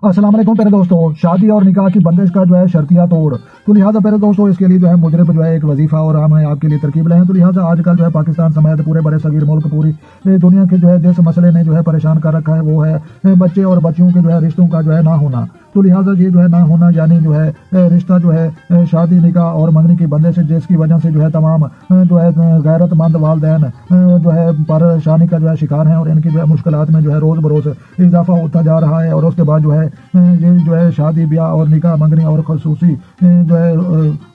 अस्सलाम वालेकुम प्यारे दोस्तों, शादी और निकाह की बंदिश का जो है शर्तिया तोड़। तो लिहाजा प्यारे दोस्तों, इसके लिए जो है मुजरिब जो है एक वजीफा और हम आपके लिए तरकीब लाए हैं। तो लिहाजा आजकल जो है पाकिस्तान समेत पूरे बड़े सगीर मुल्क, पूरी दुनिया के जो है जिस मसले ने जो है परेशान कर रखा है वो है बच्चे और बच्चियों के जो है रिश्तों का जो है ना होना। तो लिहाजा ये जो है ना होना यानी जो है रिश्ता जो है शादी निकाह और मंगनी की बंदिश, जिसकी वजह से जो है तमाम जो है गैरतमंद वालदैन जो है परेशानी का जो है शिकार हैं और इनकी जो है मुश्किलात में जो है रोज बरोज इजाफा होता जा रहा है। और उसके बाद जो है ये जो है शादी ब्याह और निकाह मंगनी और खसूसी जो है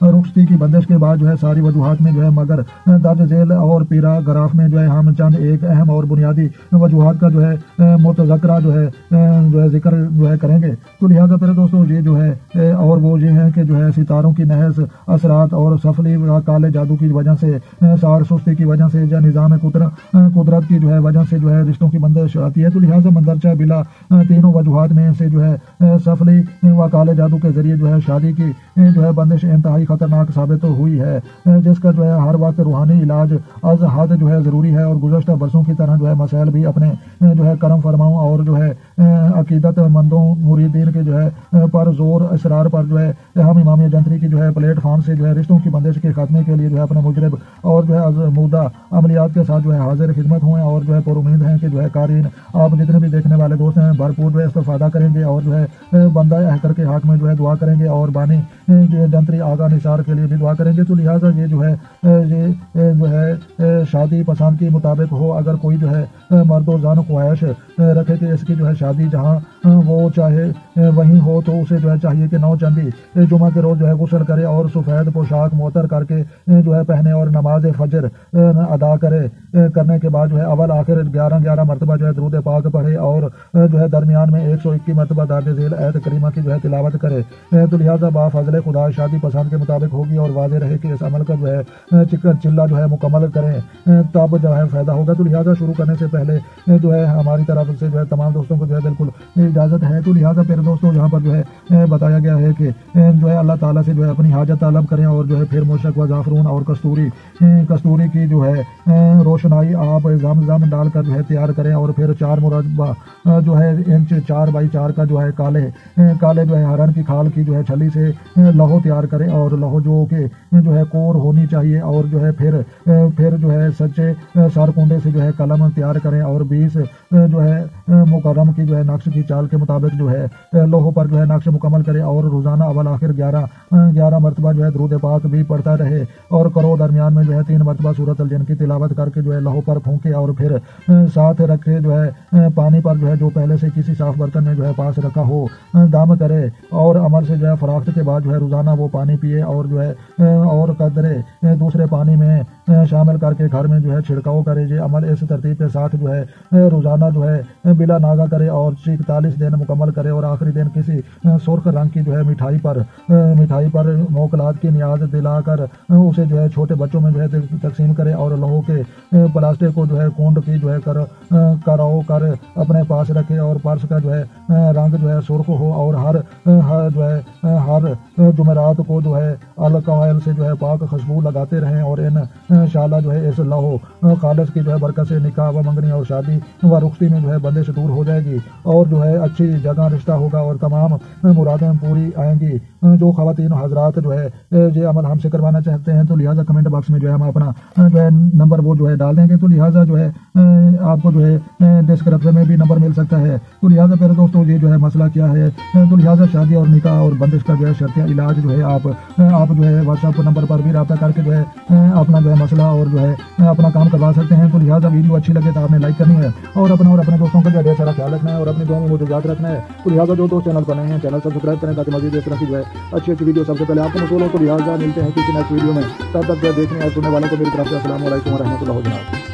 रुखसती की बंदिश के बाद जो है सारी वजूहात में जो है मगर दर्ज झेल और पीरा ग्राफ में जो है हम चंद एक अहम और बुनियादी वजूहात का जो है मुतज़क्रा जो है जिक्र जो है करेंगे। तो लिहाजा फिर दोस्तों ये जो है और वो ये है कि जो है सितारों की नहस असरात और सफली काले जादू की वजह से, सार सुस्ती की वजह से या निज़ाम कुदरत की जो है वजह से जो है रिश्तों की बंदिश आती है। तो लिहाजा मंदरचा बिला तीनों वजूहात में से जो है सफली व काले जादू के जरिए जो है शादी की जो है बंदिश इंतहाई खतरनाक साबित तो हुई है, जिसका जो है हर वक्त रूहानी इलाज अज हद जो है जरूरी है। और गुज़श्ता बरसों की तरह जो है मसाइल भी अपने जो है करम फरमाऊं और जो है अकीदत मंदों मुरीदीन के जो है पर जोर इसरार पर जो है हम इमामिया जंतरी की जो है प्लेटफॉर्म से जो है रिश्तों की बंदिश के खात्मे के लिए जो है अपने मुजरिब और जो है अज़मूदा अमलियात के साथ जो है हाजिर खिदमत हुए और जो है पर उम्मीद है कि जो है कारीन आप जितने भी देखने वाले दोस्त हैं भरपूर जो है इस्तेफादा करेंगे और जो है बंदा अहकर के हक में जो है दुआ करेंगे और बानी जंतरी आगा निसार के लिए भी दुआ करेंगे। तो लिहाजा ये जो है ये जो है शादी पसंद के मुताबिक हो। अगर कोई जो है मर्दो जान ख्वाहिश रखे कि इसकी जो है शादी जहाँ वो चाहे वहीं हो, तो उसे जो है चाहिए कि 9 चंदी जुमा के रोज जो है गुस्ल करे और सफ़ेद पोशाक मोतर करके जो है पहने और नमाज फजर अदा करने के बाद जो है अवल आखिर 11 मरतबा जो है दरूद पाक पढ़े और जो है दरमियान में 121 मरतबा दर्ज झेल आयत करीमा की जो है तिलावत करे। तो लिहाजा बाफजल खुदा शादी पसंद के मुताबिक होगी और वाज़ेह रहे कि इस अमल का जो है चिकन चिल्ला जो है मुकम्मल करें तब जो है फायदा होगा। तो लिहाजा शुरू करने से पहले जो है हमारी तरफ से जो है तमाम दोस्तों को जो है बिल्कुल इजाज़त है। तो लिहाजा फिर दोस्तों यहाँ पर जो है बताया गया है कि जो है अल्लाह ताला से जो है अपनी हाजत तलब करें और जो है फिर मुशक व जाफरून और कस्तूरी की जो है रोशनाई आप जम डालकर जो है तैयार करें और फिर 4 मुरब्बा जो है इंच 4 बाई 4 का जो है काले जो है हरन की खाल की जो है छली से लहो तैयार करें और लहो जो के जो है कोर होनी चाहिए और जो है फिर जो है सच्चे सारकुंडे से जो है कलम तैयार करें और 20 जो है मुकर्रम की जो है नक्श की चाल के मुताबिक जो है लोहो पर जो है नक्श मुकम्मल करे और रोजाना अवल आखिर 11 मरतबा जो है दरूद पाक भी पढ़ता रहे और करो दरमियान में जो है 3 मरतबा सूरत अल जिन की तिलावत करके जो है लहो पर फूंके और फिर साथ रखे जो है पानी पर जो है जो पहले से किसी साफ बर्तन में जो है पास रखा हो दम करे और अमल से जो है फराख्त के बाद जो है रोजाना वो पानी पिए और जो है और कदरे दूसरे पानी में शामिल करके घर में जो है छिड़काव करे। ये अमल इस तरतीब के साथ जो है रोजाना जो है बिला नागा करे और 41 दिन मुकम्मल करे और आखिरी दिन किसी सुर्ख रंग की जो है मिठाई पर मोकलात की नियाज दिलाकर उसे जो है छोटे बच्चों में जो है तकसीम करे और लोहो के प्लास्टिक को जो है कुंड की जो है कराओ कर अपने पास रखे और पर्स का जो है रंग जो है सुर्ख हो और हर जुमेरात को जो है अलकवाइल से जो है पाक खुशबू लगाते रहें और इन शाला जो है इस लहो खालिस की जो है बरकत से निकाह व मंगनी और शादी व रुखती में जो है बंदिश दूर हो जाएगी और जो है अच्छी जगह रिश्ता होगा और तमाम मुरादें पूरी आएंगी। जो खवातीन हजरात जो है ये अमल हमसे करवाना चाहते हैं तो लिहाजा कमेंट बॉक्स में जो है हम अपना जो है नंबर वो जो है डाल देंगे। तो लिहाजा जो है आपको जो है डिस्क्रिप्शन में भी नंबर मिल सकता है। तो लिहाजा फिर दोस्तों ये जो है मसला क्या है, तो लिहाजा शादी और निकाह और बंदिश का जो है शर्तिया इलाज जो है आप जो है व्हाट्सएप नंबर पर भी रब्ता करके जो है अपना जो है मसला और जो है अपना काम करवा सकते हैं। तो लिहाजा वीडियो अच्छी लगे तो आपने लाइक करनी है और अपने दोस्तों का जो है ढेर सारा ख्याल रखना है और अपनी दुआ में मुझे याद रखना है। तो लिहाजा जो दोस्त चैनल पर नए हैं चैनल सब्सक्राइब करें ताकि मजीद इस तरह की जो है अच्छी वीडियो सबसे पहले आपको मौसूल हो। तो लिहाजा मिलते हैं किसी नेक्स्ट वीडियो में, तब तक देखने और सुनने वालों को मेरी तरफ से अस्सलाम वालेकुम व रहमतुल्लाहि व बरकातहू।